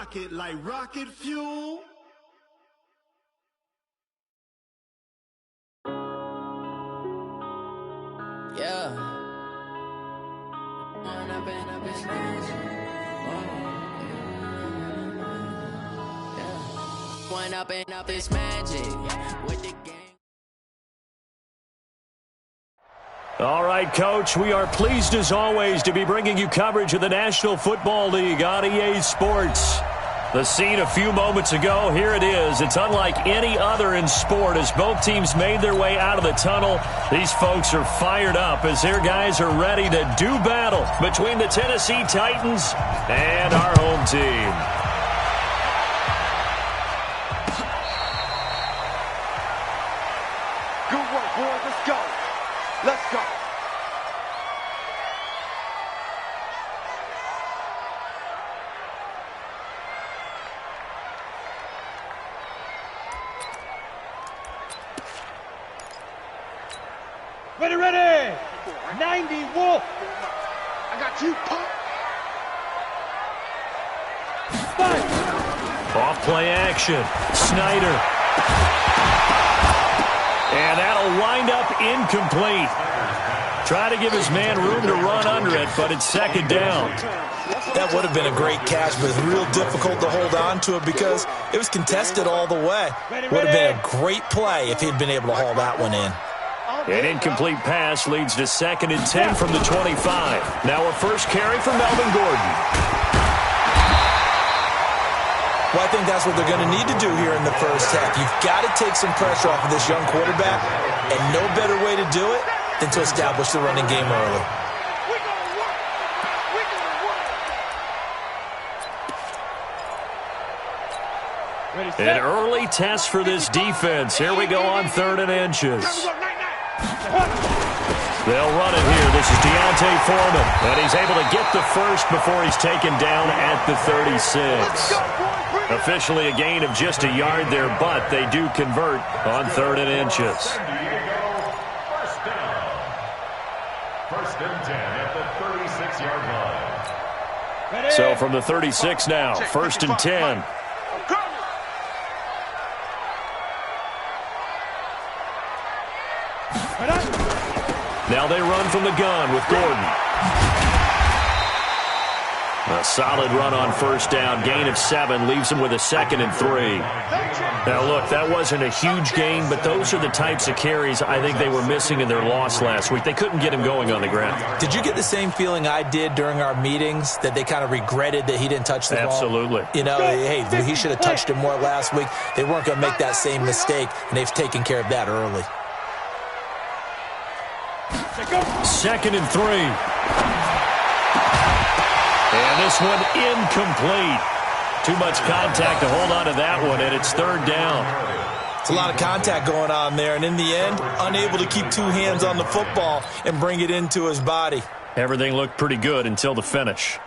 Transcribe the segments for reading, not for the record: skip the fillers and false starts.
rocket like rocket fuel. Yeah. One up and up is magic with the game. All right, Coach, we are pleased as always to be bringing you coverage of the National Football League on EA Sports. The scene a few moments ago, here it is. It's unlike any other in sport as both teams made their way out of the tunnel. These folks are fired up as their guys are ready to do battle between the Tennessee Titans and our home team. Good work, boys. Let's go. Let's go. Ready, ready! 90 Wolf! I got you, punk. Off play action. Snyder. And that'll wind up incomplete. Try to give his man room to run under it, but it's second down. That would have been a great catch, but it's real difficult to hold on to it because it was contested all the way. Would have been a great play if he'd been able to haul that one in. An incomplete pass leads to 2nd and 10 from the 25. Now a first carry for Melvin Gordon. Well, I think that's what they're going to need to do here in the first half. You've got to take some pressure off of this young quarterback, and no better way to do it than to establish the running game early. An early test for this defense. Here we go on 3rd and inches. They'll run it here. This is Deontay Foreman. And he's able to get the first before he's taken down at the 36. Officially a gain of just a yard there, but they do convert on 3rd and inches. First down. 1st and 10 at the 36-yard line. So from the 36 now, 1st and 10. Now they run from the gun with Gordon. A solid run on 1st down. Gain of 7 leaves them with a 2nd and 3. Now, look, that wasn't a huge gain, but those are the types of carries I think they were missing in their loss last week. They couldn't get him going on the ground. Did you get the same feeling I did during our meetings, that they kind of regretted that he didn't touch the ball? Absolutely. You know, hey, he should have touched it more last week. They weren't going to make that same mistake, and they've taken care of that early. 2nd and 3. And this one incomplete. Too much contact to hold on to that one, and it's 3rd down. It's a lot of contact going on there, and in the end, unable to keep 2 hands on the football and bring it into his body. Everything looked pretty good until the finish.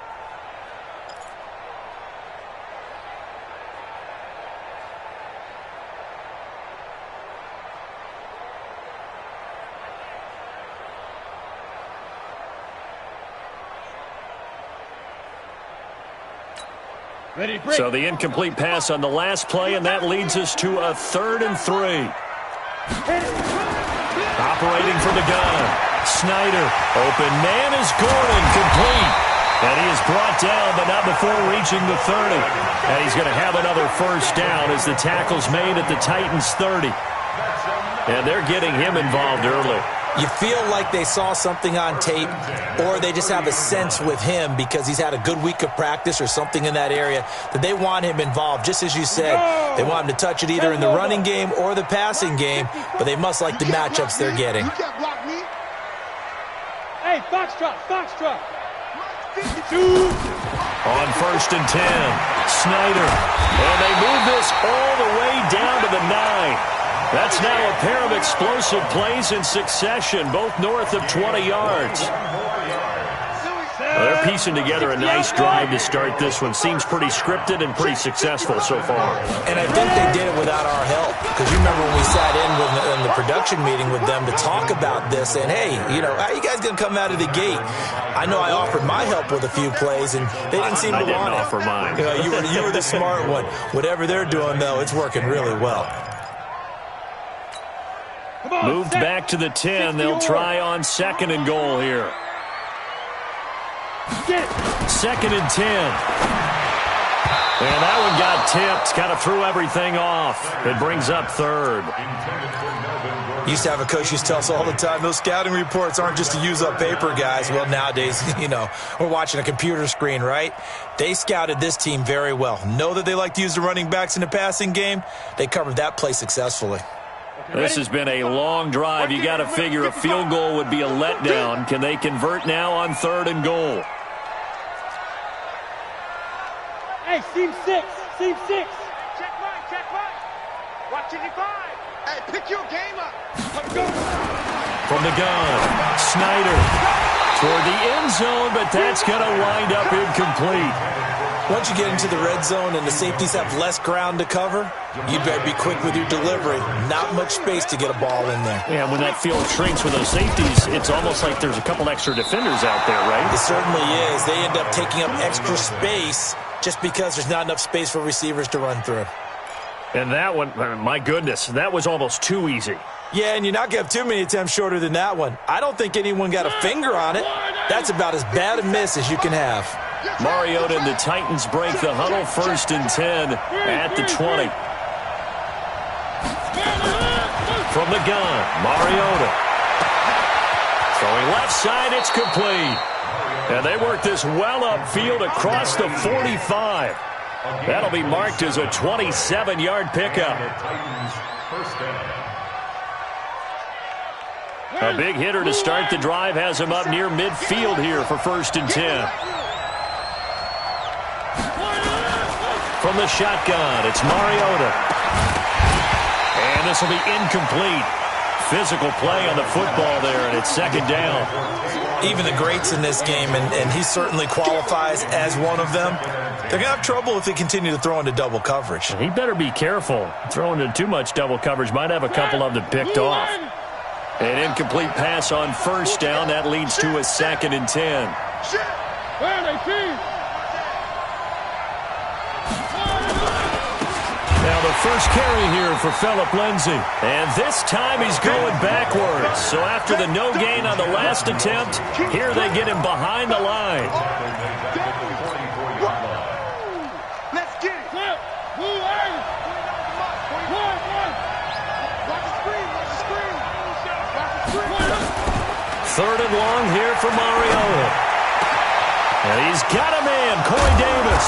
So the incomplete pass on the last play, and that leads us to a 3rd and 3. Operating from the gun. Snyder. Open man is Gordon. Complete. And he is brought down, but not before reaching the 30. And he's going to have another 1st down as the tackle's made at the Titans' 30. And they're getting him involved early. You feel like they saw something on tape, or they just have a sense with him because he's had a good week of practice or something in that area that they want him involved. Just as you said, they want him to touch it either in the running game or the passing game, but they must like the matchups they're getting. Hey, Foxtrot, Foxtrot. On 1st and 10, Snyder. And they move this all the way down to the 9. That's now a pair of explosive plays in succession, both north of 20 yards. They're piecing together a nice drive to start this one. Seems pretty scripted and pretty successful so far. And I think they did it without our help. Because you remember when we sat in the production meeting with them to talk about this, and hey, how you guys going to come out of the gate? I know I offered my help with a few plays, and they didn't seem to want it. I didn't offer mine. You were the smart one. Whatever they're doing, though, it's working really well. Moved back to the 10. They'll try on 2nd and goal here. 2nd and 10. And that one got tipped. Kind of threw everything off. It brings up 3rd. Used to have a coach used to tell us all the time, those scouting reports aren't just to use up paper, guys. Well, nowadays, we're watching a computer screen, right? They scouted this team very well. Know that they like to use the running backs in the passing game. They covered that play successfully. This has been a long drive. You got to figure a field goal would be a letdown. Can they convert now on 3rd and goal? Hey, seam 6. Seam 6. Check right. Watch it, 5. Hey, pick your game up. From the gun, Snyder toward the end zone, but that's going to wind up incomplete. Once you get into the red zone and the safeties have less ground to cover, you better be quick with your delivery. Not much space to get a ball in there. Yeah, when that field shrinks with those safeties, it's almost like there's a couple extra defenders out there, right? It certainly is. They end up taking up extra space just because there's not enough space for receivers to run through. And that one, my goodness, that was almost too easy. Yeah, and you're not going to have too many attempts shorter than that one. I don't think anyone got a finger on it. That's about as bad a miss as you can have. Mariota and the Titans break the huddle. 1st and 10 at the 20. From the gun, Mariota. Throwing left side, it's complete. And they work this well upfield across the 45. That'll be marked as a 27-yard pickup. A big hitter to start the drive has him up near midfield here for 1st and 10. From the shotgun, it's Mariota. And this will be incomplete. Physical play on the football there, and it's 2nd down. Even the greats in this game, and he certainly qualifies as one of them, they're going to have trouble if they continue to throw into double coverage. He better be careful. Throwing into too much double coverage might have a couple of them picked off. An incomplete pass on 1st down. That leads to a 2nd and 10. Now the first carry here for Phillip Lindsay. And this time he's going backwards. So after the no gain on the last attempt, here they get him behind the line. Let's get it. 3rd and long here for Mariota. And he's got a man, Corey Davis.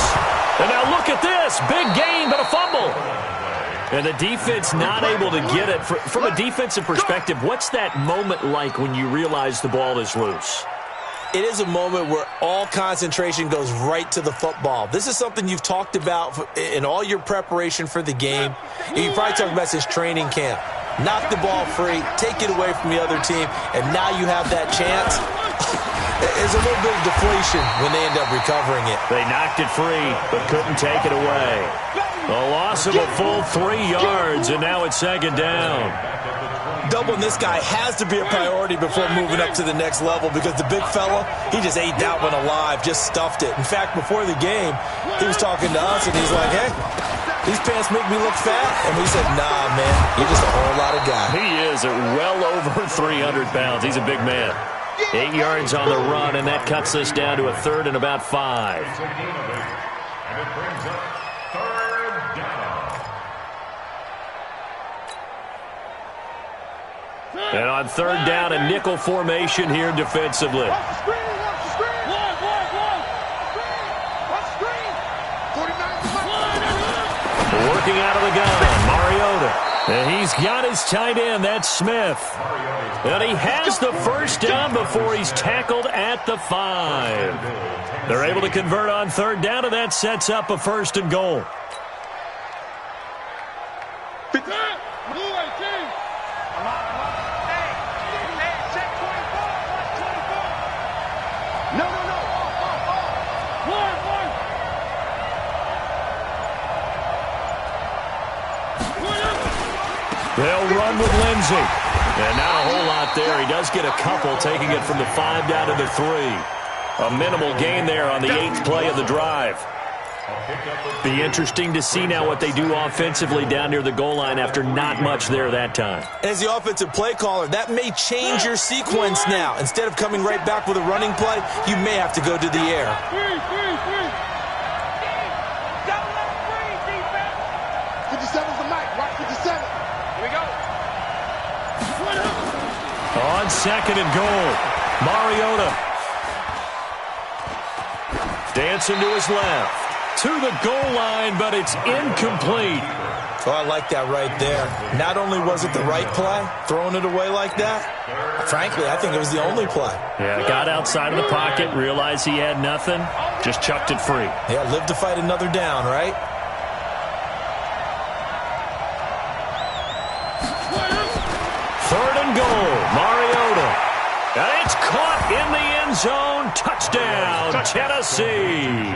And now look at this. Big gain, but a fumble. And the defense not able to get it. From a defensive perspective, what's that moment like when you realize the ball is loose? It is a moment where all concentration goes right to the football. This is something you've talked about in all your preparation for the game. You probably talked about since training camp. Knock the ball free, take it away from the other team, and now you have that chance. There's a little bit of deflation when they end up recovering it. They knocked it free, but couldn't take it away. A loss of a full 3 yards, and now it's 2nd down. Doubling this guy has to be a priority before moving up to the next level because the big fella, he just ate that one alive, just stuffed it. In fact, before the game, he was talking to us, and he's like, hey, these pants make me look fat. And we said, nah, man, you're just a whole lot of guy. He is at well over 300 pounds. He's a big man. 8 yards on the run, and that cuts us down to a 3rd and about 5. And it brings up 3rd down. And on 3rd down, a nickel formation here defensively. Working out of the gun, Mariota. And he's got his tight end, that's Smith. And he has the 1st down before he's tackled at the 5. They're able to convert on 3rd down, and that sets up a 1st and goal. run with Lindsey. And not a whole lot there. He does get a couple, taking it from the 5 down to the 3. A minimal gain there on the 8th play of the drive. Be interesting to see now what they do offensively down near the goal line after not much there that time. As the offensive play caller, that may change your sequence now. Instead of coming right back with a running play, you may have to go to the air. Don't let it breathe, defense. 57's the mic. Watch 57. Here we go. On 2nd and goal, Mariota dancing to his left. To the goal line, but it's incomplete. Oh, I like that right there. Not only was it the right play, throwing it away like that, frankly, I think it was the only play. Yeah, got outside of the pocket, realized he had nothing, just chucked it free. Yeah, live to fight another down, right? Third and goal, Mariota. And it's caught in the end zone. Touchdown, Tennessee.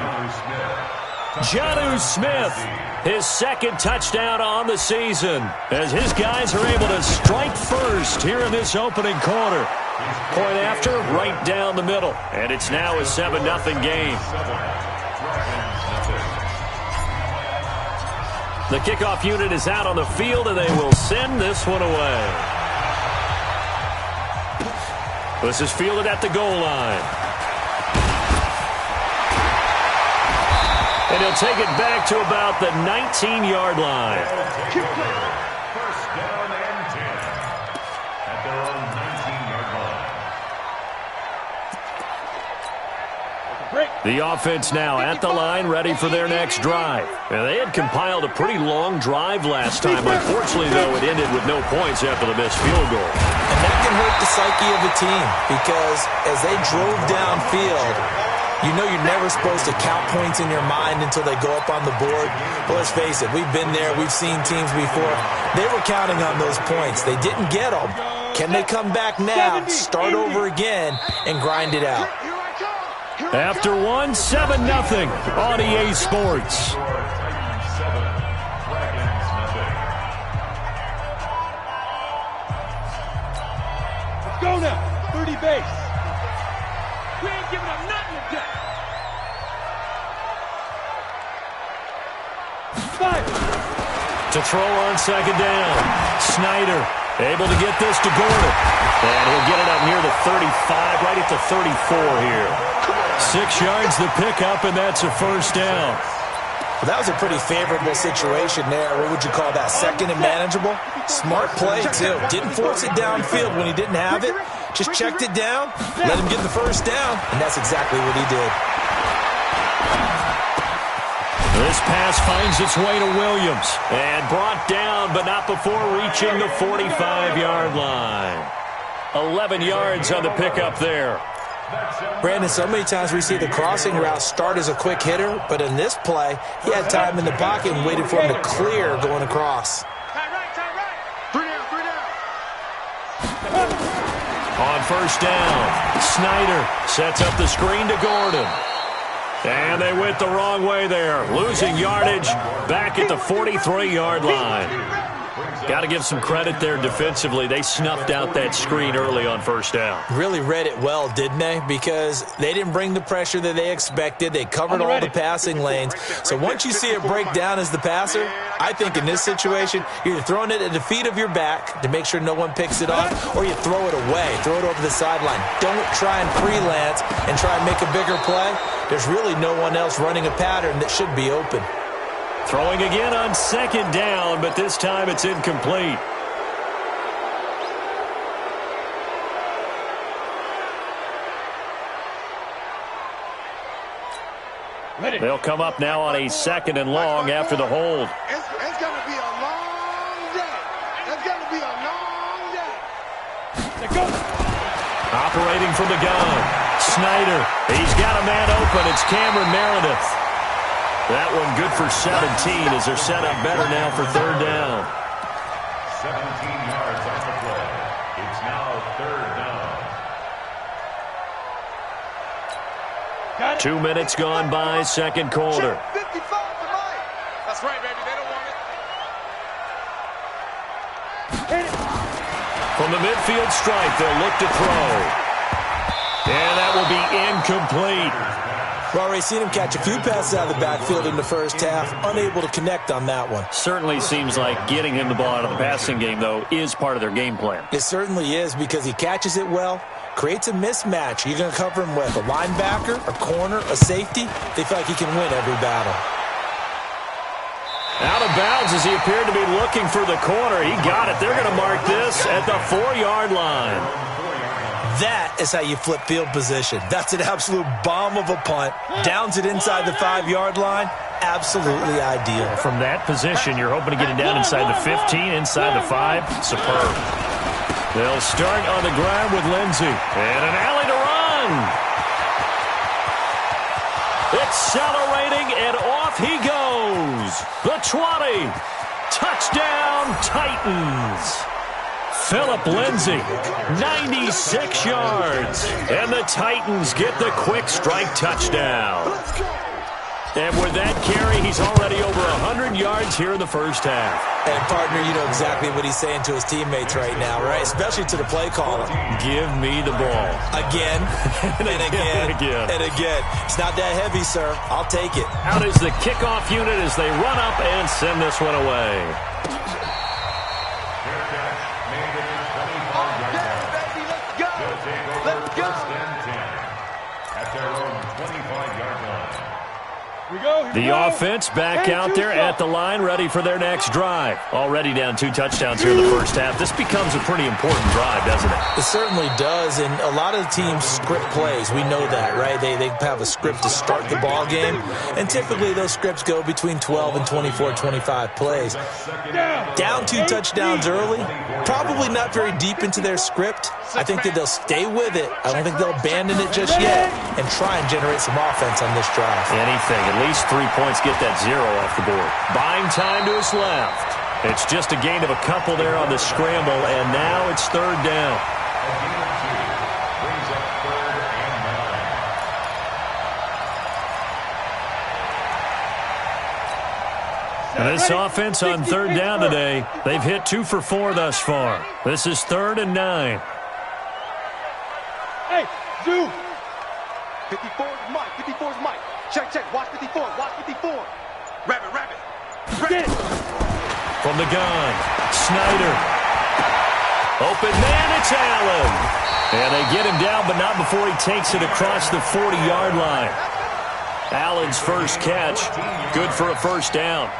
Jonnu Smith, his 2nd touchdown on the season, as his guys are able to strike first here in this opening quarter. Point after, right down the middle. And it's now a 7-0 game. The kickoff unit is out on the field, and they will send this one away. This is fielded at the goal line. And he'll take it back to about the 19-yard line. First down and 10 at their own 19-yard line. The offense now at the line, ready for their next drive. And they had compiled a pretty long drive last time. Unfortunately, though, it ended with no points after the missed field goal. And that can hurt the psyche of a team because as they drove downfield, you know you're never supposed to count points in your mind until they go up on the board. Well, let's face it, we've been there. We've seen teams before. They were counting on those points. They didn't get them. Can they come back now, start over again, and grind it out? After 7-0 on EA Sports. Let's go now. 30 base. We ain't giving up nothing today. 5. To throw on 2nd down. Snyder able to get this to Gordon. And he'll get it up near the 35, right at the 34 here. 6 yards the pickup, and that's a first down. Well, that was a pretty favorable situation there. What would you call that? 2nd and manageable? Smart play, too. Didn't force it downfield when he didn't have it. Just checked it down, let him get the first down, and that's exactly what he did. This pass finds its way to Williams. And brought down, but not before reaching the 45-yard line. 11 yards on the pickup there. Brandon, so many times we see the crossing route start as a quick hitter, but in this play, he had time in the pocket and waited for him to clear going across. Tie right. 3 down. On first down, Snyder sets up the screen to Gordon. And they went the wrong way there, losing yardage back at the 43-yard line. Got to give some credit there defensively. They snuffed out that screen early on first down. Really read it well, didn't they? Because they didn't bring the pressure that they expected. They covered all the passing lanes. So once you see it break down as the passer, I think in this situation, you're throwing it at the feet of your back to make sure no one picks it off, or you throw it away, throw it over the sideline. Don't try and freelance and try and make a bigger play. There's really no one else running a pattern that should be open. Throwing again on 2nd down, but this time it's incomplete. They'll come up now on a 2nd and long after the hold. It's going to be a long day. It's going to be a long day. Let's go. Operating from the gun. Snyder. He's got a man open. It's Cameron Meredith. That one good for 17 as they're set up better now for 3rd down. 17 yards off the play. It's now 3rd down. 2 minutes gone by, 2nd quarter. 55 to Mike. That's right, baby. They don't want it. From the midfield stripe, they'll look to throw. And that will be incomplete. We've already seen him catch a few passes out of the backfield in the first half, unable to connect on that one. Certainly seems like getting him the ball out of the passing game, though, is part of their game plan. It certainly is, because he catches it well, creates a mismatch. You're going to cover him with a linebacker, a corner, a safety. They feel like he can win every battle. Out of bounds as he appeared to be looking for the corner. He got it. They're going to mark this at the 4-yard line. That is how you flip field position. That's an absolute bomb of a punt. Downs it inside the 5-yard line. Absolutely ideal. From that position, you're hoping to get it down inside the 15, inside the 5. Superb. They'll start on the ground with Lindsey. And an alley to run. Accelerating, and off he goes. The 20. Touchdown, Titans. Phillip Lindsay, 96 yards. And the Titans get the quick strike touchdown. And with that carry, he's already over 100 yards here in the first half. And, partner, you know exactly what he's saying to his teammates right now, right? Especially to the play caller. Give me the ball. Again, and again, and again. It's not that heavy, sir. I'll take it. Out is the kickoff unit as they run up and send this one away. The offense back out there at the line, ready for their next drive. Already down 2 touchdowns here in the first half. This becomes a pretty important drive, doesn't it? It certainly does, and a lot of the teams script plays. We know that, right? They have a script to start the ball game, and typically those scripts go between 12 and 24, 25 plays. Down 2 touchdowns early, probably not very deep into their script. I think that they'll stay with it. I don't think they'll abandon it just yet and try and generate some offense on this drive. Anything, at least 3 points, get that 0 off the board. Buying time to his left. It's just a gain of a couple there on the scramble, and now it's 3rd down. And this offense on 3rd down today, they've hit 2 for 4 thus far. This is 3rd and 9. Hey, Zoo. 54 is Mike. 54 is Mike. Check, check. Watch 54. Watch 54. Rabbit, rabbit. Rabbit. From the gun, Snyder. Open man, it's Allen. And they get him down, but not before he takes it across the 40-yard line. Allen's first catch, good for a 1st down.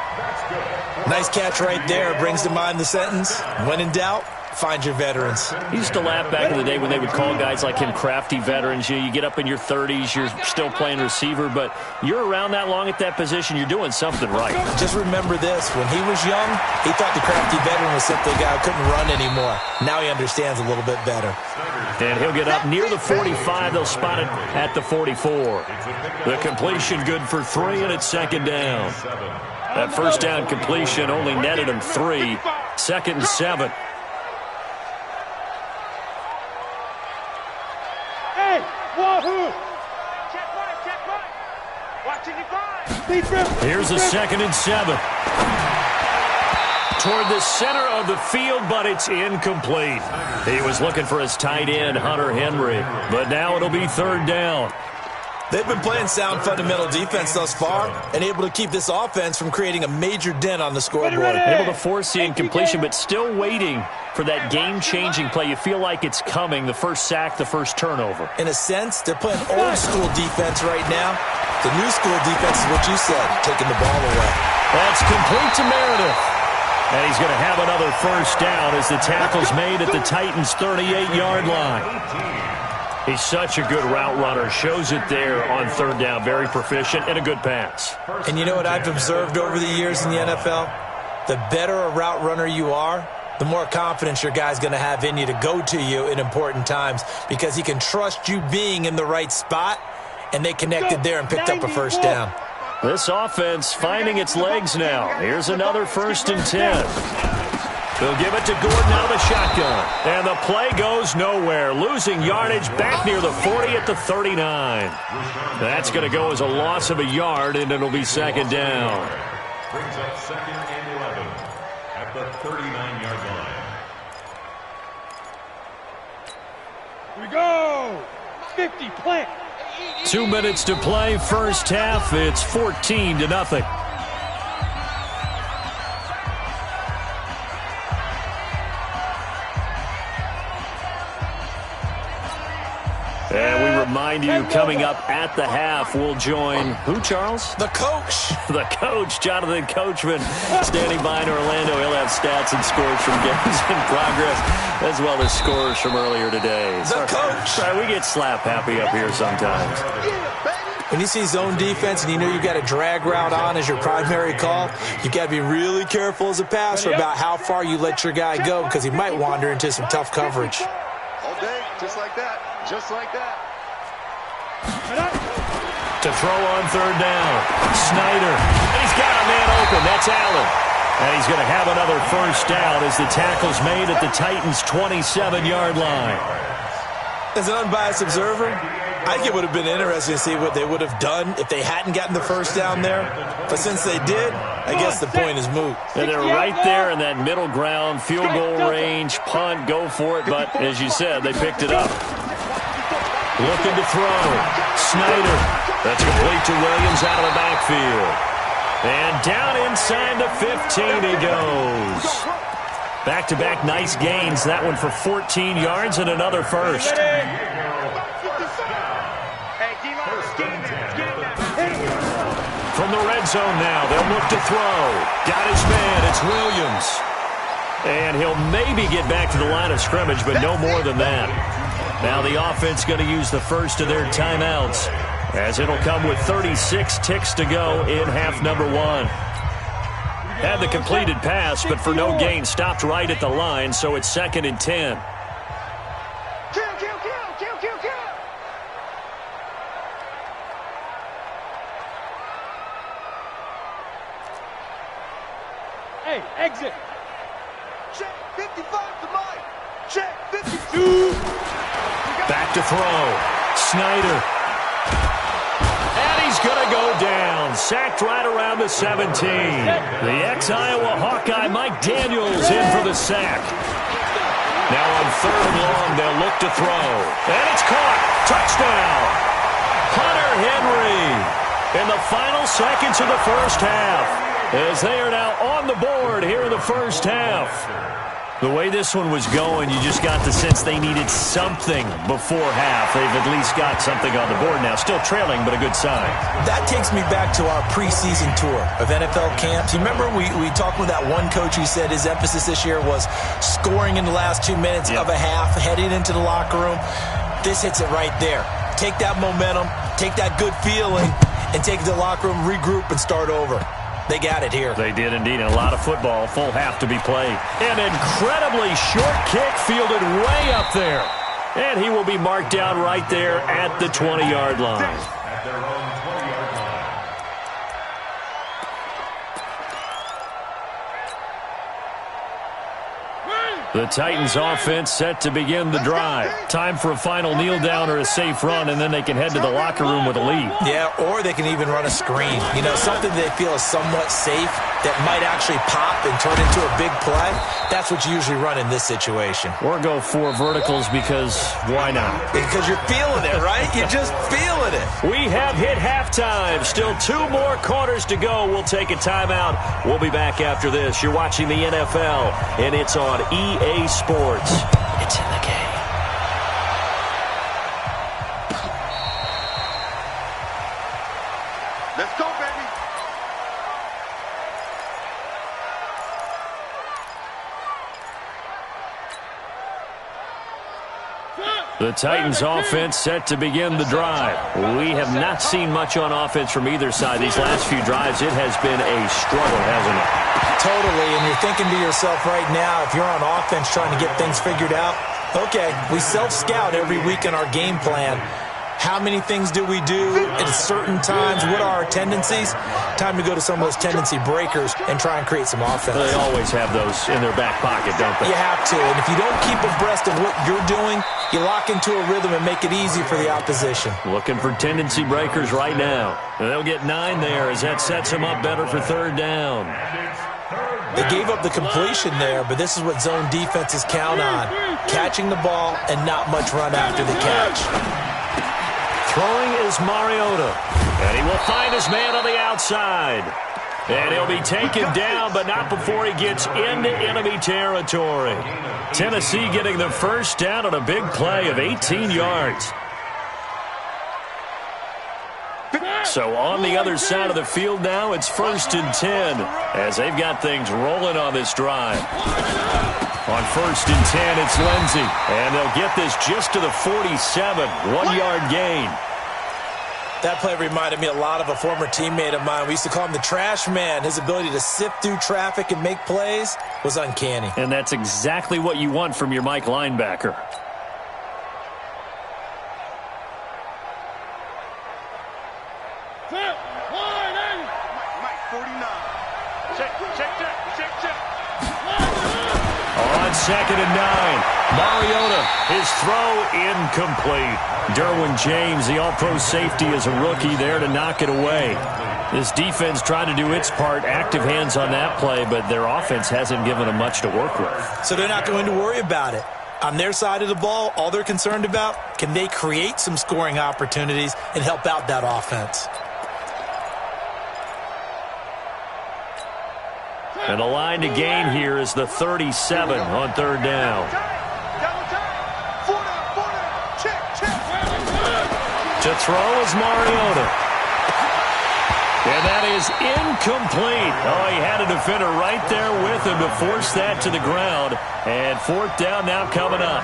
Nice catch right there. Brings to mind the sentence, when in doubt, find your veterans. He used to laugh back in the day when they would call guys like him crafty veterans. You get up in your 30s, you're still playing receiver, but you're around that long at that position, you're doing something right. Just remember this. When he was young, he thought the crafty veteran was simply a guy who couldn't run anymore. Now he understands a little bit better. And he'll get up near the 45. They'll spot it at the 44. The completion good for 3, and it's 2nd down. That 1st down completion only netted him 3. 2nd and 7. Hey, wahoo! Check right. Watching you grind. Here's a 2nd and 7. Toward the center of the field, but it's incomplete. He was looking for his tight end, Hunter Henry, but now it'll be 3rd down. They've been playing sound fundamental defense thus far and able to keep this offense from creating a major dent on the scoreboard. Able to force the incompletion, but still waiting for that game-changing play. You feel like it's coming, the first sack, the first turnover. In a sense, they're playing old-school defense right now. The new school defense is what you said, taking the ball away. That's complete to Meredith. And he's going to have another 1st down as the tackle's made at the Titans' 38-yard line. He's such a good route runner. Shows it there on 3rd down. Very proficient and a good pass. And you know what I've observed over the years in the NFL? The better a route runner you are, the more confidence your guy's going to have in you to go to you in important times because he can trust you being in the right spot, and they connected there and picked up a 1st down. This offense finding its legs now. Here's another 1st and 10. They'll give it to Gordon out of the shotgun. And the play goes nowhere. Losing yardage back near the 40 at the 39. That's going to go as a loss of a yard, and it'll be 2nd down. Brings up 2nd and 11 at the 39-yard line. Here we go. 50, plant. 2 minutes to play, first half. It's 14-0. And we remind you, coming up at the half, we'll join who, Charles? The coach. The coach, Jonathan Coachman, standing by in Orlando. He'll have stats and scores from games in progress, as well as scores from earlier today. The coach. Sorry, we get slap happy up here sometimes. When you see zone defense and you know you've got a drag route on as your primary call, you've got to be really careful as a passer about how far you let your guy go because he might wander into some tough coverage. All day, just like that. Just like that. To throw on third down. Snyder. And he's got a man open. That's Allen. And he's going to have another first down as the tackle's made at the Titans' 27-yard line. As an unbiased observer, I think it would have been interesting to see what they would have done if they hadn't gotten the first down there. But since they did, I guess the point is moot. And they're right there in that middle ground, field goal range, punt, go for it. But as you said, they picked it up. Looking to throw. Snyder. That's complete to Williams out of the backfield. And down inside the 15 he goes. Back-to-back nice gains. That one for 14 yards and another first. From the red zone now, they'll look to throw. Got his man, it's Williams. And he'll maybe get back to the line of scrimmage, but no more than that. Now the offense going to use the first of their timeouts, as it'll come with 36 ticks to go in half number one. Had the completed pass, but for no gain, stopped right at the line, so it's 2nd and 10. Hey, exit. Check 55 to Mike. Check 52. Back to throw. Snyder. And he's going to go down. Sacked right around the 17. The ex-Iowa Hawkeye Mike Daniels in for the sack. Now on third and long, they'll look to throw. And it's caught. Touchdown. Hunter Henry in the final seconds of the first half, as they are now on the board here in the first half. The way this one was going, you just got the sense they needed something before half. They've at least got something on the board now. Still trailing, but a good sign. That takes me back to our preseason tour of NFL camps. You remember we talked with that one coach who said his emphasis this year was scoring in the last 2 minutes of a half, heading into the locker room. This hits it right there. Take that momentum, take that good feeling, and take it to the locker room, regroup, and start over. They got it here. They did indeed, and a lot of football, full half to be played. An incredibly short kick fielded way up there. And he will be marked down right there at the 20-yard line. At their own 20-yard line. The Titans offense set to begin the drive. Time for a final kneel down or a safe run, and then they can head to the locker room with a lead. Yeah, or they can even run a screen. You know, something they feel is somewhat safe that might actually pop and turn into a big play. That's what you usually run in this situation. Or go 4 verticals because why not? Because you're feeling it, right? You're just feeling it. We have hit halftime. Still 2 more quarters to go. We'll take a timeout. We'll be back after this. You're watching the NFL, and it's on EA Sports. It's in the game. Let's go, baby. The Titans offense set to begin the drive. We have not seen much on offense from either side. These last few drives, it has been a struggle, hasn't it? Totally, and you're thinking to yourself right now, if you're on offense trying to get things figured out, okay, we self-scout every week in our game plan. How many things do we do at certain times? What are our tendencies? Time to go to some of those tendency breakers and try and create some offense. They always have those in their back pocket, don't they? You have to, and if you don't keep abreast of what you're doing, you lock into a rhythm and make it easy for the opposition. Looking for tendency breakers right now. They'll get 9 there as that sets them up better for third down. And it's third They gave up the completion there, but this is what zone defenses count on. Catching the ball and not much run after the catch. Throwing is Mariota. And he will find his man on the outside. And he'll be taken down, but not before he gets into enemy territory. Tennessee getting the first down on a big play of 18 yards. So on the other side of the field now, it's 1st and 10 as they've got things rolling on this drive. On 1st and 10, it's Lindsey. And they'll get this just to the 47, 1-yard gain. That play reminded me a lot of a former teammate of mine. We used to call him the trash man. His ability to sift through traffic and make plays was uncanny. And that's exactly what you want from your Mike linebacker. Mike, 49. Check. On 2nd and 9, Mariota, his throw incomplete. Derwin James, the all-pro safety, is a rookie there to knock it away. This defense tried to do its part, active hands on that play, but their offense hasn't given them much to work with. So they're not going to worry about it. On their side of the ball, all they're concerned about, can they create some scoring opportunities and help out that offense? And the line to gain here is the 37 on 3rd down. To throw is Mariota. And that is incomplete. Oh, he had a defender right there with him to force that to the ground. And 4th down now coming up.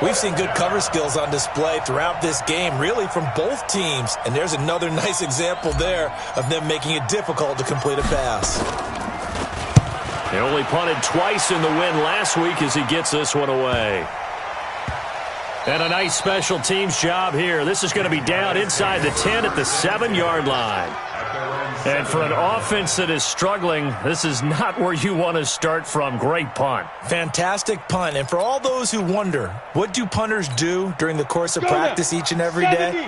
We've seen good cover skills on display throughout this game, really from both teams. And there's another nice example there of them making it difficult to complete a pass. They only punted twice in the win last week as he gets this one away. And a nice special teams job here. This is going to be down inside the 10 at the 7-yard line. And for an offense that is struggling, this is not where you want to start from. Great punt. Fantastic punt. And for all those who wonder, what do punters do during the course of practice each and every day?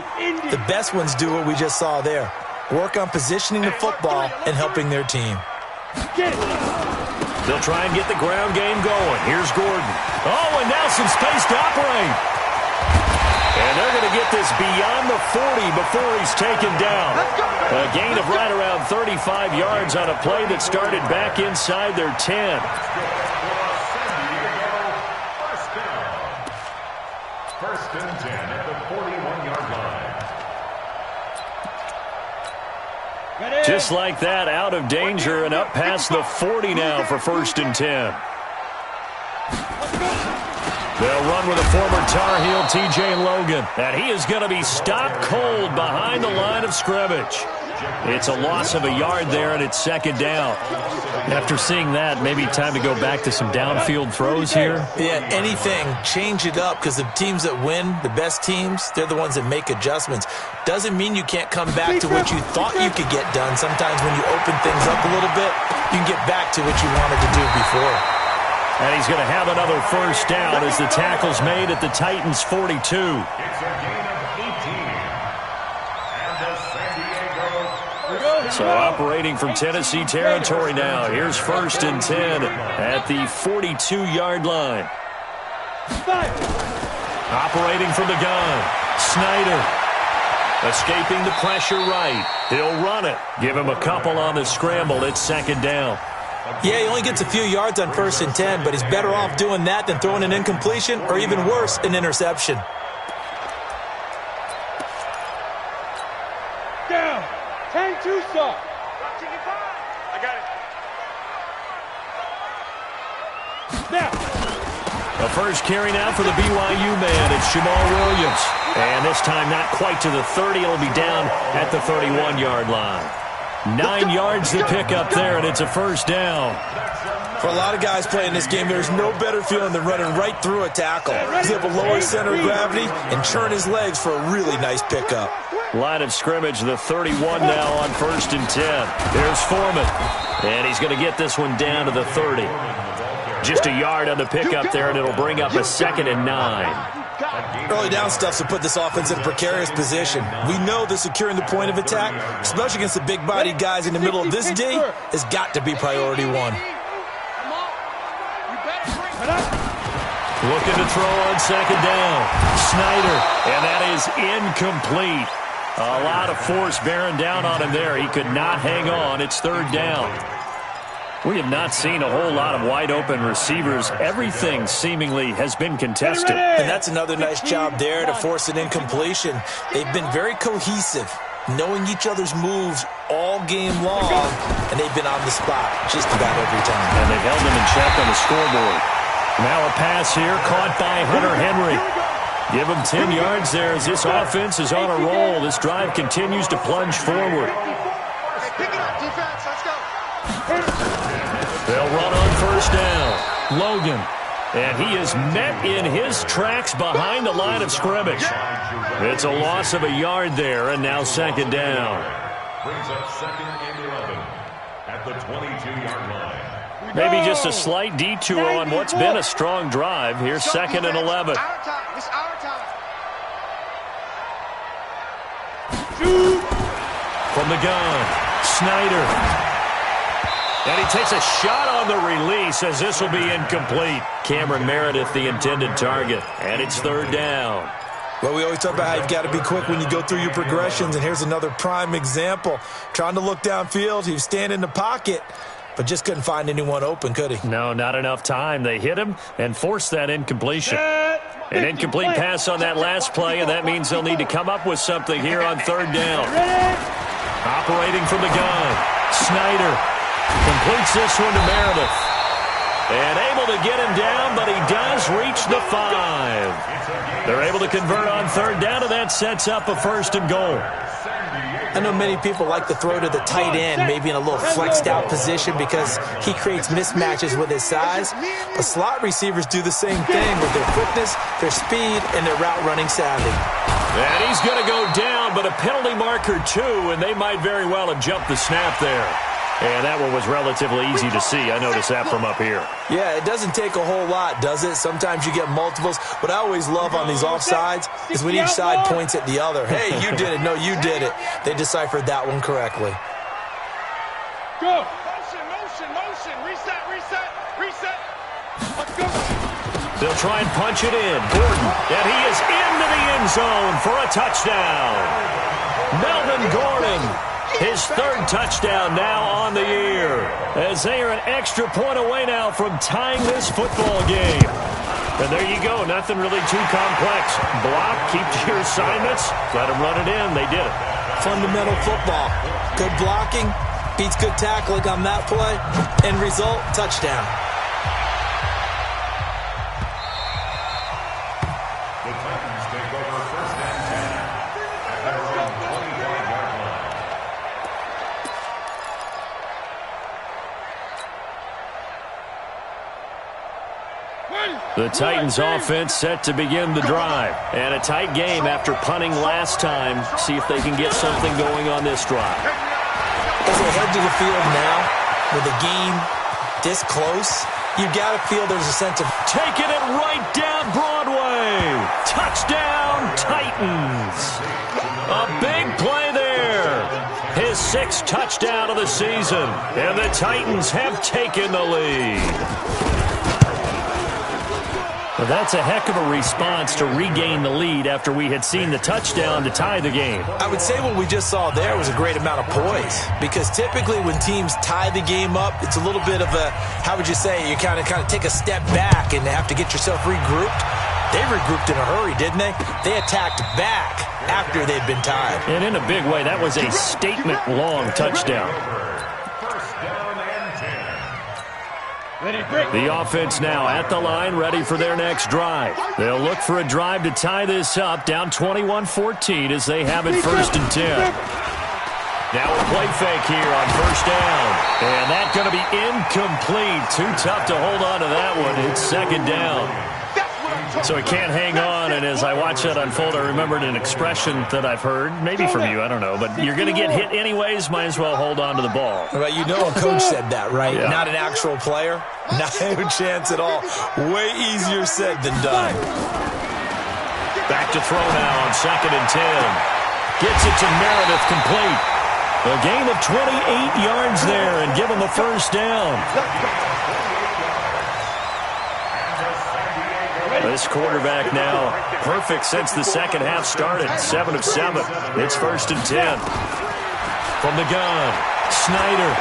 The best ones do what we just saw there. Work on positioning the football and helping their team. They'll try and get the ground game going. Here's Gordon. Oh, and now some space to operate. And they're going to get this beyond the 40 before he's taken down. A gain of right around 35 yards on a play that started back inside their 10. First and 10 at the 41-yard line. Just like that, out of danger and up past the 40 now for 1st and 10. They'll run with a former Tar Heel, T.J. Logan. And he is going to be stopped cold behind the line of scrimmage. It's a loss of a yard there, and it's 2nd down. After seeing that, maybe time to go back to some downfield throws here. Yeah, anything. Change it up, because the teams that win, the best teams, they're the ones that make adjustments. Doesn't mean you can't come back to what you thought you could get done. Sometimes when you open things up a little bit, you can get back to what you wanted to do before. And he's going to have another 1st down as the tackle's made at the Titans' 42. It's a gain of 18. And the San Diego. So operating from Tennessee territory now. Here's 1st and 10 at the 42-yard line. Operating from the gun, Snyder. Escaping the pressure right. He'll run it. Give him a couple on the scramble. It's 2nd down. Yeah, he only gets a few yards on 1st and 10, but he's better off doing that than throwing an incompletion or even worse, an interception. Down. 10-2 stop. I got it. Now. The first carry now for the BYU man. It's Jamal Williams. And this time not quite to the 30. It'll be down at the 31-yard line. 9 yards to pick up there, and it's a 1st down. For a lot of guys playing this game, there's no better feeling than running right through a tackle. He's able to lower his center of gravity and churn his legs for a really nice pickup. Line of scrimmage, the 31 now on 1st and 10. There's Foreman, and he's going to get this one down to the 30. Just a yard on the pickup there, and it'll bring up a 2nd and 9. Early down stuff to put this offense in a precarious position. We know that securing the point of attack, especially against the big-bodied guys in the middle of this D, has got to be priority one. Looking to throw on second down. Snyder, and that is incomplete. A lot of force bearing down on him there. He could not hang on. It's third down. We have not seen a whole lot of wide-open receivers. Everything seemingly has been contested. And that's another nice job there to force an incompletion. They've been very cohesive, knowing each other's moves all game long, and they've been on the spot just about every time. And they've held them in check on the scoreboard. Now a pass here caught by Hunter Henry. Give him 10 yards there as this offense is on a roll. This drive continues to plunge forward. Pick it up, defense. Let's go. They'll run on first down. Logan. And he is met in his tracks behind the line of scrimmage. It's a loss of a yard there, and now second down. Brings up second and 11 at the 22-yard line. Maybe just a slight detour on what's been a strong drive. Here's second and 11. Our time. It's our time. From the gun, Snyder. And he takes a shot on the release as this will be incomplete. Cameron Meredith, the intended target. And it's third down. Well, we always talk about how you've got to be quick when you go through your progressions, and here's another prime example. Trying to look downfield, he was standing in the pocket, but just couldn't find anyone open, could he? No, not enough time. They hit him and forced that incompletion. An incomplete pass on that last play, and that means they'll need to come up with something here on third down. Operating from the gun, Snyder. Completes this one to Meredith. And able to get him down, but he does reach the 5. They're able to convert on third down, and that sets up a first and goal. I know many people like to throw to the tight end, maybe in a little flexed out position because he creates mismatches with his size. But slot receivers do the same thing with their quickness, their speed, and their route running savvy. And he's going to go down, but a penalty marker too, and they might very well have jumped the snap there. And that one was relatively easy to see. I noticed that from up here. Yeah, it doesn't take a whole lot, does it? Sometimes you get multiples. What I always love on these offsides is when each side points at the other. Hey, you did it. No, you did it. They deciphered that one correctly. Go. Motion. Reset. Let's go. They'll try and punch it in. Gordon, and he is into the end zone for a touchdown. Melvin Gordon. His third touchdown now on the year, as they are an extra point away now from tying this football game. And there you go, nothing really too complex. Block, keep to your assignments, let them run it in. They did it. Fundamental football. Good blocking, beats good tackling on that play. End result, touchdown. The Titans take over first and 10 at their own 25-yard line. The Titans offense set to begin the drive. And a tight game after punting last time. See if they can get something going on this drive. As they head to the field now, with the game this close, you've got to feel there's a sense of taking it right down Broadway. Touchdown, Titans. A big play there. His 6th touchdown of the season. And the Titans have taken the lead. Well, that's a heck of a response to regain the lead after we had seen the touchdown to tie the game. I would say what we just saw there was a great amount of poise, because typically when teams tie the game up, it's a little bit of a, how would you say, you kind of take a step back and have to get yourself regrouped. They regrouped in a hurry, didn't they? They attacked back after they'd been tied. And in a big way, that was a statement-long touchdown. The offense now at the line, ready for their next drive. They'll look for a drive to tie this up, down 21-14 as they have it first and 10. Now a play fake here on first down. And that's going to be incomplete. Too tough to hold on to that one. It's second down. So he can't hang on, and as I watch that unfold, I remembered an expression that I've heard, maybe from you, I don't know, but you're going to get hit anyways, might as well hold on to the ball. Well, you know a coach said that, right? Yeah. Not an actual player. Not a chance at all. Way easier said than done. Back to throw now on second and 10. Gets it to Meredith, complete. A gain of 28 yards there and give him a first down. This quarterback now perfect since the second half started. 7 of 7. It's 1st and 10. From the gun, Snyder.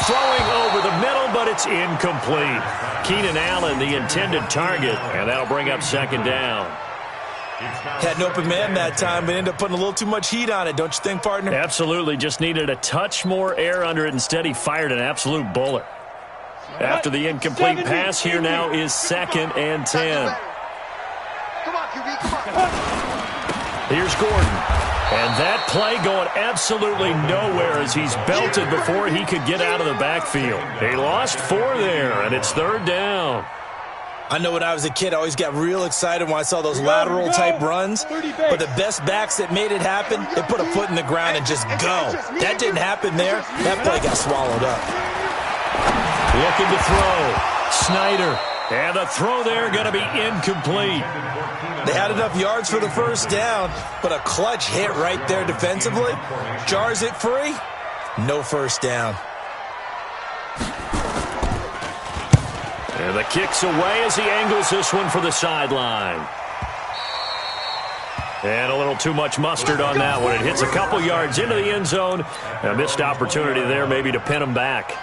Throwing over the middle, but it's incomplete. Keenan Allen, the intended target, and that'll bring up 2nd down. Had an open man that time, but ended up putting a little too much heat on it, don't you think, partner? Absolutely. Just needed a touch more air under it. Instead, he fired an absolute bullet. After the incomplete pass, here now is 2nd and 10. Come on, QB, come on. Here's Gordon. And that play going absolutely nowhere as he's belted before he could get out of the backfield. He lost 4 there, and it's 3rd down. I know when I was a kid, I always got real excited when I saw those lateral-type runs. But the best backs that made it happen, they put a foot in the ground and just go. That didn't happen there. That play got swallowed up. Looking to throw. Snyder. And the throw there going to be incomplete. They had enough yards for the 1st down, but a clutch hit right there defensively. Jars it free. No 1st down. And the kick's away as he angles this one for the sideline. And a little too much mustard on that one. It hits a couple yards into the end zone. A missed opportunity there maybe to pin him back.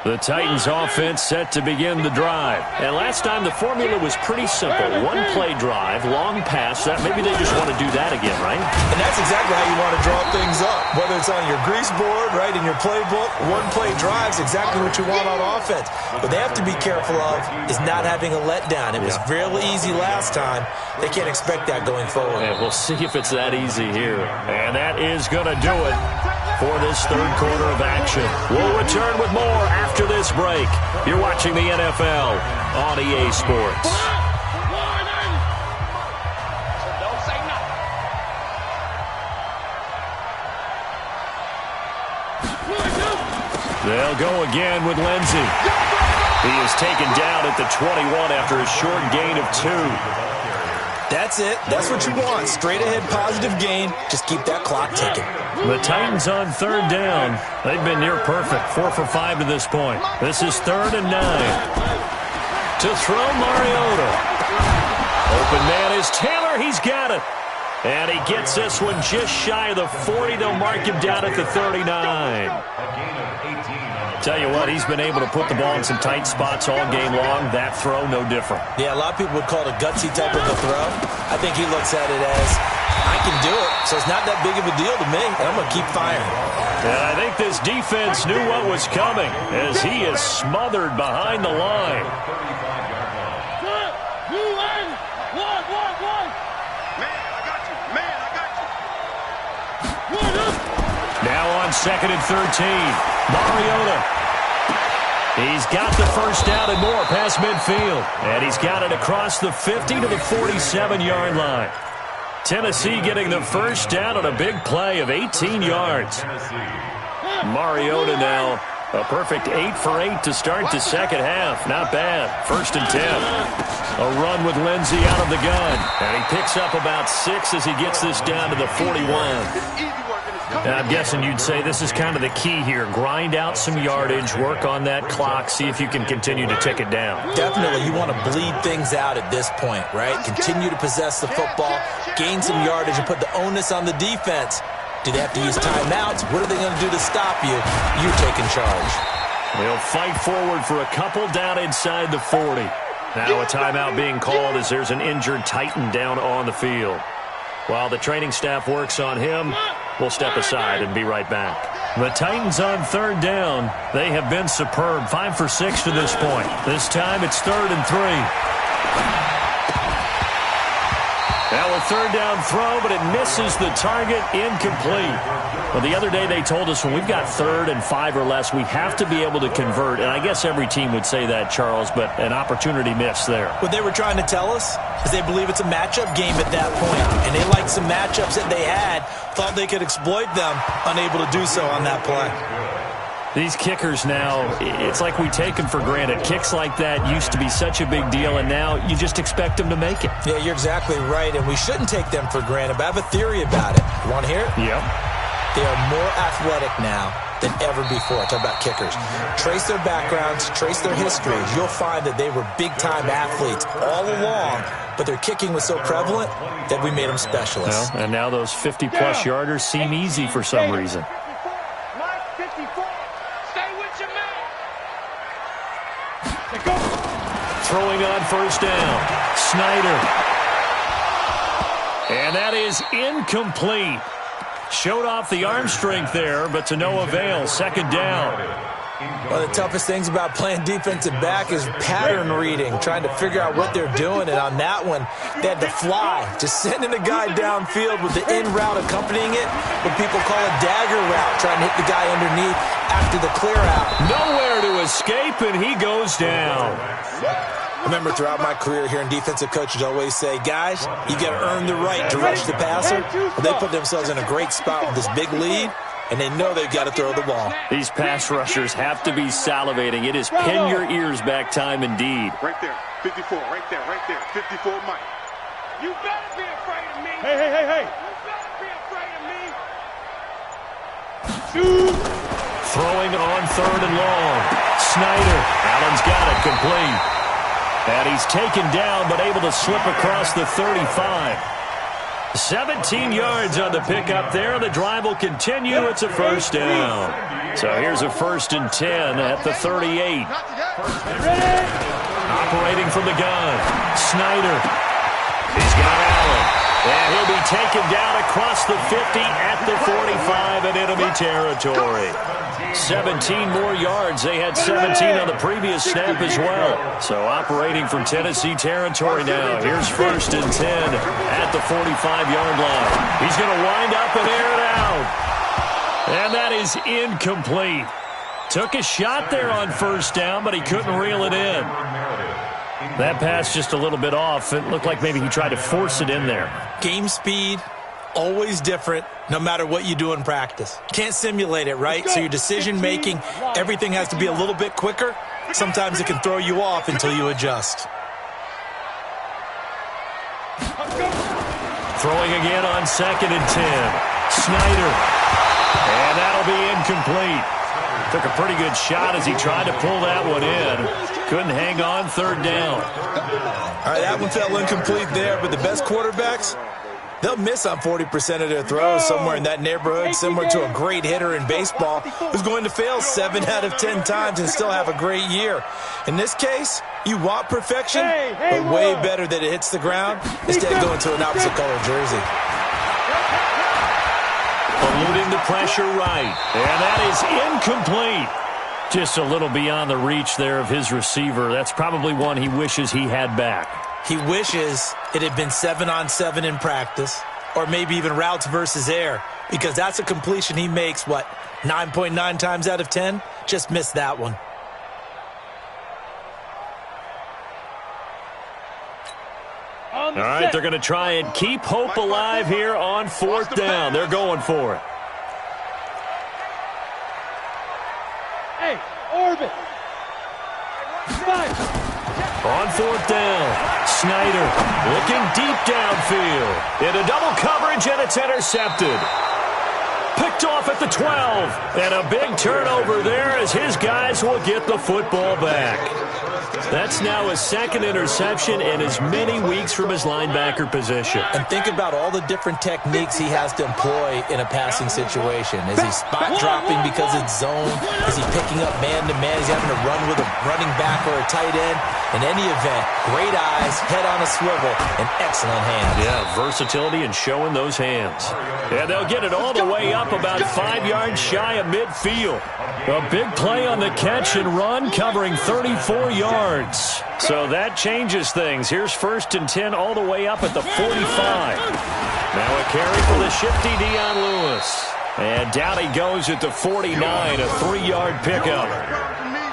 The Titans offense set to begin the drive. And last time the formula was pretty simple. 1-play drive, long pass. That maybe they just want to do that again, right? And that's exactly how you want to draw things up. Whether it's on your grease board, right, in your playbook, 1-play drive's exactly what you want on offense. What they have to be careful of is not having a letdown. It was fairly easy last time. They can't expect that going forward. And we'll see if it's that easy here. And that is going to do it for this 3rd quarter of action. We'll return with more after this break. You're watching the NFL on EA Sports. They'll go again with Lindsey. He is taken down at the 21 after a short gain of 2. That's it. That's what you want. Straight ahead positive gain. Just keep that clock ticking. The Titans on 3rd down. They've been near perfect. 4 for 5 to this point. This is 3rd and 9. To throw Mariota. Open man is Taylor. He's got it. And he gets this one just shy of the 40. They'll mark him down at the 39. Tell you what, he's been able to put the ball in some tight spots all game long. That throw, no different. Yeah, a lot of people would call it a gutsy type of a throw. I think he looks at it as, I can do it, so it's not that big of a deal to me, and I'm going to keep firing. And I think this defense knew what was coming as he is smothered behind the line. Now on 2nd and 13. Mariota. He's got the 1st down and more past midfield. And he's got it across the 50 to the 47-yard line. Tennessee getting the 1st down on a big play of 18 yards. Mariota now a perfect 8 for 8 to start the 2nd half. Not bad. 1st and 10. A run with Lindsey out of the gun. And he picks up about 6 as he gets this down to the 41. And I'm guessing you'd say this is kind of the key here. Grind out some yardage, work on that clock, see if you can continue to tick it down. Definitely. You want to bleed things out at this point, right? Continue to possess the football, gain some yardage, and put the onus on the defense. Do they have to use timeouts? What are they going to do to stop you? You're taking charge. They'll fight forward for a couple down inside the 40. Now a timeout being called as there's an injured Titan down on the field. While the training staff works on him, we'll step aside and be right back. The Titans on 3rd down. They have been superb. 5 for 6 to this point. This time it's 3rd and 3. Now a 3rd down throw, but it misses the target. Incomplete. Well, the other day they told us when we've got 3rd and 5 or less, we have to be able to convert. And I guess every team would say that, Charles, but an opportunity missed there. What they were trying to tell us is they believe it's a matchup game at that point. And they liked some matchups that they had, thought they could exploit them, unable to do so on that play. These kickers now, it's like we take them for granted. Kicks like that used to be such a big deal, and now you just expect them to make it. Yeah, you're exactly right, and we shouldn't take them for granted, but I have a theory about it. You want to hear it? Yep. They are more athletic now than ever before. Talk about kickers. Trace their backgrounds, trace their histories. You'll find that they were big-time athletes all along, but their kicking was so prevalent that we made them specialists. Well, and now those 50-plus yarders seem easy for some reason. Throwing on first down. Snyder. And that is incomplete. Showed off the arm strength there, but to no avail. Second down. One of the toughest things about playing defensive back is pattern reading, trying to figure out what they're doing. And on that one, they had to fly, just sending a guy downfield with the in route accompanying it, what people call a dagger route, trying to hit the guy underneath after the clear out. Nowhere to escape, and he goes down. I remember throughout my career hearing defensive coaches always say, guys, you got to earn the right to rush the passer. Well, they put themselves in a great spot with this big lead, and they know they've got to throw the ball. These pass rushers have to be salivating. It is pin your ears back time indeed. Right there, 54, right there, 54 Mike. You better be afraid of me. Hey. You better be afraid of me. Shoot. Throwing on third and long. Snyder. Allen's got it complete. And he's taken down, but able to slip across the 35. 17 yards on the pickup there. The drive will continue. It's a first down. So here's a 1st and 10 at the 38. Operating from the gun. Snyder. He's got Allen. And he'll be taken down across the 50 at the 45 in enemy territory. 17 more yards. They had 17 on the previous snap as well. So operating from Tennessee territory now. Here's 1st and 10 at the 45-yard line. He's going to wind up and air it out. And that is incomplete. Took a shot there on first down, but he couldn't reel it in. That pass just a little bit off. It looked like maybe he tried to force it in there. Game speed, always different, no matter what you do in practice. Can't simulate it, right? So your decision-making, everything has to be a little bit quicker. Sometimes it can throw you off until you adjust. Throwing again on 2nd and 10. Snyder. And that'll be incomplete. Took a pretty good shot as he tried to pull that one in. Couldn't hang on 3rd down. All right, that one fell incomplete there, but the best quarterbacks, they'll miss on 40% of their throws, somewhere in that neighborhood, similar to a great hitter in baseball who's going to fail 7 out of 10 times and still have a great year. In this case, you want perfection, but way better that it hits the ground instead of going to an opposite color jersey. Eluding the pressure right. And that is incomplete. Just a little beyond the reach there of his receiver. That's probably one he wishes he had back. He wishes it had been 7-on-7 in practice, or maybe even routes versus air, because that's a completion he makes, 9.9 times out of 10? Just missed that one. All right, they're going to try and keep hope alive here on 4th down. They're going for it. Hey, orbit. On 4th down, Snyder looking deep downfield. Into double coverage, and it's intercepted. Picked off at the 12. And a big turnover there as his guys will get the football back. That's now his 2nd interception in as many weeks from his linebacker position. And think about all the different techniques he has to employ in a passing situation. Is he spot dropping because it's zone? Is he picking up man-to-man? Is he having to run with a running back or a tight end? In any event, great eyes, head on a swivel, and excellent hands. Yeah, versatility and showing those hands. And they'll get it all the way up about 5 yards shy of midfield. A big play on the catch and run, covering 34 yards. So that changes things. Here's 1st and 10 all the way up at the 45. Now a carry for the shifty Dion Lewis. And down he goes at the 49, a 3-yard pickup.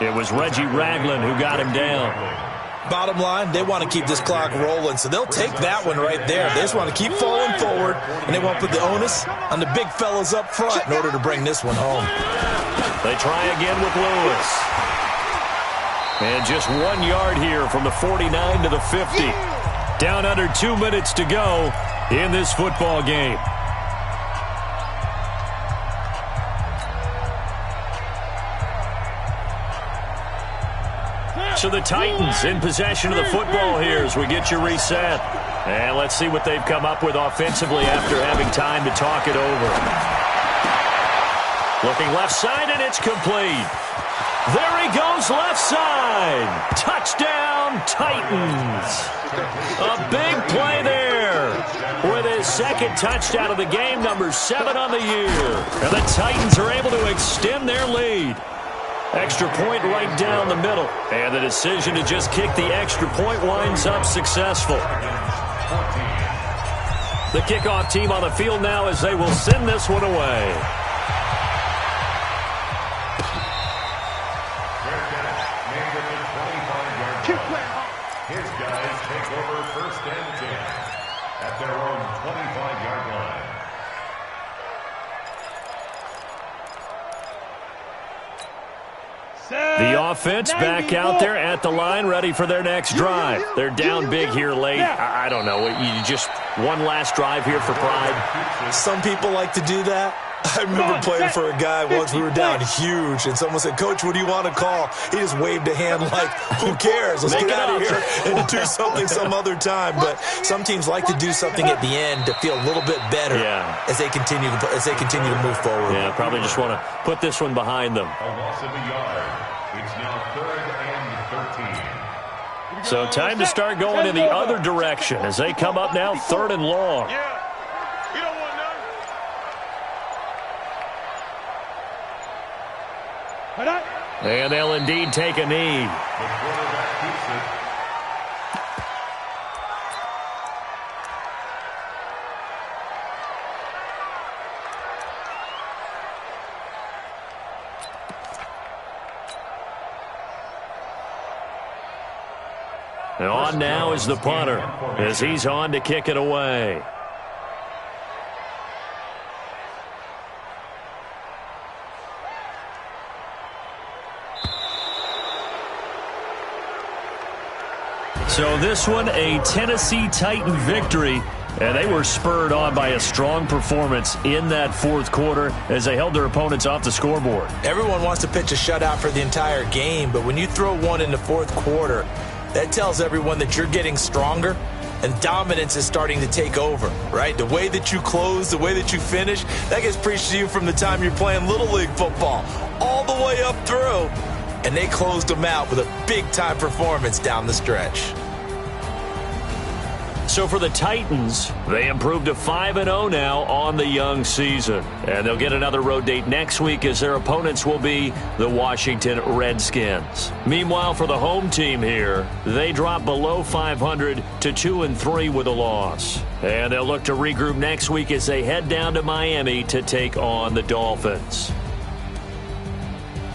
It was Reggie Ragland who got him down. Bottom line, they want to keep this clock rolling, so they'll take that one right there. They just want to keep falling forward, and they want to put the onus on the big fellas up front in order to bring this one home. They try again with Lewis. And just 1 yard here from the 49 to the 50. Down under 2 minutes to go in this football game. So the Titans in possession of the football here as we get you reset. And let's see what they've come up with offensively after having time to talk it over. Looking left side, and it's complete. There he goes left side. Touchdown, Titans. A big play there with his second touchdown of the game, number 7 on the year. And the Titans are able to extend their lead. Extra point right down the middle. And the decision to just kick the extra point winds up successful. The kickoff team on the field now as they will send this one away. His guys take over first and 10 at their own 25-yard line. The offense back out there at the line, ready for their next drive. They're down big here late. I don't know. You just one last drive here for pride. Some people like to do that. I remember playing for a guy once. We were down huge, and someone said, "Coach, what do you want to call?" He just waved a hand like, "Who cares? Let's get out of here and do something some other time." But some teams like to do something at the end to feel a little bit better as they continue to move forward. Yeah, probably just want to put this one behind them. A loss of a yard. It's now 3rd and 13. So time to start going in the other direction as they come up now 3rd and long. And they'll indeed take a knee. The quarterback keeps it. And on now is the punter as he's on to kick it away. So this one, a Tennessee Titan victory, and they were spurred on by a strong performance in that 4th quarter as they held their opponents off the scoreboard. Everyone wants to pitch a shutout for the entire game, but when you throw one in the 4th quarter, that tells everyone that you're getting stronger and dominance is starting to take over, right? The way that you close, the way that you finish, that gets preached to you from the time you're playing Little League football all the way up through. And they closed them out with a big-time performance down the stretch. So for the Titans, they improved to 5-0 now on the young season. And they'll get another road date next week as their opponents will be the Washington Redskins. Meanwhile, for the home team here, they drop below 500 to 2-3 with a loss. And they'll look to regroup next week as they head down to Miami to take on the Dolphins.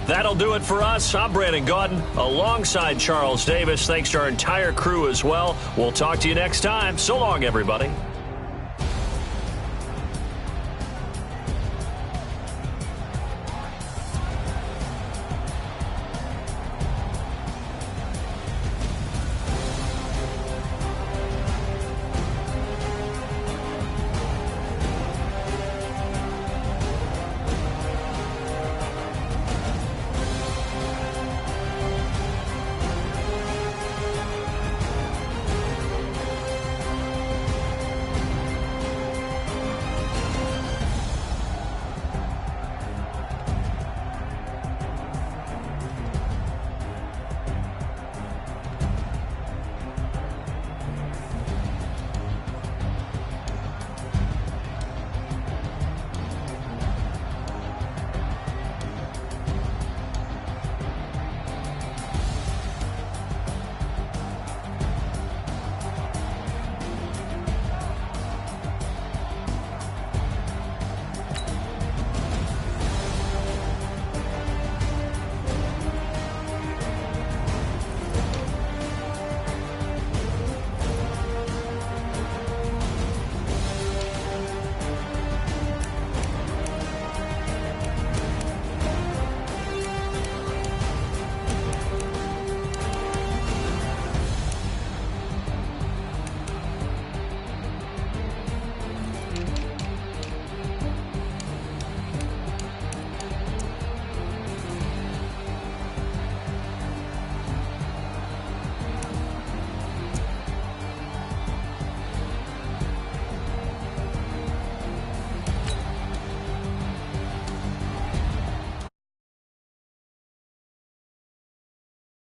That'll do it for us. I'm Brandon Gaudin alongside Charles Davis. Thanks to our entire crew as well. We'll talk to you next time. So long, everybody.